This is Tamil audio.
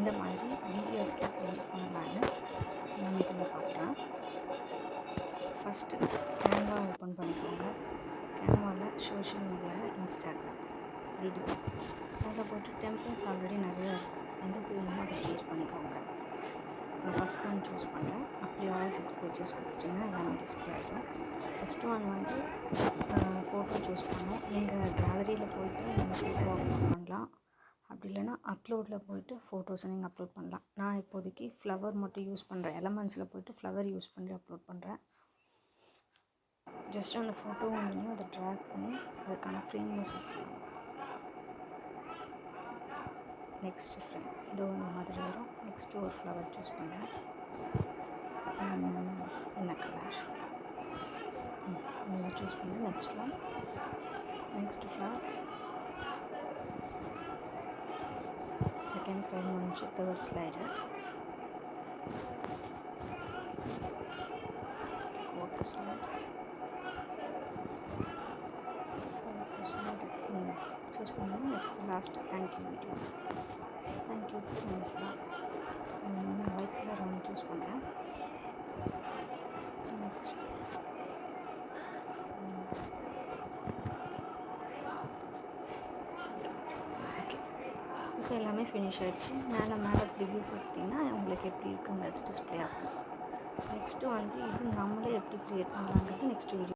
எந்த மாதிரி வீடியோ எஃபெக்ட் ரெடி பண்ணலான்னு நம்ம இதில் பார்க்கலாம். ஃபஸ்ட்டு கேன்வா ஓப்பன் பண்ணிக்கோங்க. கேன்வாவில் சோஷியல் மீடியாவில் இன்ஸ்டாகிராம் வீடியோ அதில் போட்டு டெம்ப்ளேட்ஸ் ஆல்ரெடி நிறையா இருக்குது. எந்த வேணுமோ அதை சூஸ் பண்ணிக்கோங்க. நான் ஃபஸ்ட் ஒன் சூஸ் பண்ணுறேன். அப்படி ஆல் 6 பேஜஸ் கொடுத்துட்டிங்கன்னா எல்லாமே டிஸ்பிளே ஆகிடும். ஃபஸ்ட் ஒன் வந்து ஃபோட்டோ சூஸ் பண்ணோம். நீங்கள் கேலரியில் போய்ட்டு நீங்கள் ஃபோட்டோ அப்லோட் பண்ணலாம். அப்படி இல்லைனா அப்லோடில் போய்ட்டு ஃபோட்டோஸை நீங்கள் அப்லோட் பண்ணலாம். நான் இப்போதைக்கு ஃப்ளவர் மட்டும் யூஸ் பண்ணுறேன். எலமெண்ட்ஸில் போய்ட்டு ஃப்ளவர் யூஸ் பண்ணி அப்லோட் பண்ணுறேன். ஜஸ்ட் அந்த ஃபோட்டோ வந்து அதை ட்ராக் பண்ணி அதுக்கான ஃப்ரேமும் செட் பண்ணணும். நெக்ஸ்ட் ஃப்ரேம் இதோ இந்த மாதிரி வரும். நெக்ஸ்ட்டு ஒரு ஃப்ளவர் சூஸ் பண்ணுறேன். என்ன கலர் இதை சூஸ் பண்ணி next one, next flower, second slide முடிஞ்சு third slide, fourth slide, choose பண்ணி next last thank you video. Thank you white colour ஒன்று சூஸ் பண்ணுறேன். நெக்ஸ்ட் இப்போ எல்லாமே ஃபினிஷ் ஆகிடுச்சு. மேலே ப்ரிவ்யூ கொடுத்தீங்கன்னா உங்களுக்கு எப்படி இருக்குங்கிறது டிஸ்பிளே ஆகும். நெக்ஸ்ட்டு வந்து இது நம்மளே எப்படி க்ரியேட் பண்ணலாங்கிறது நெக்ஸ்ட் வீடியோ.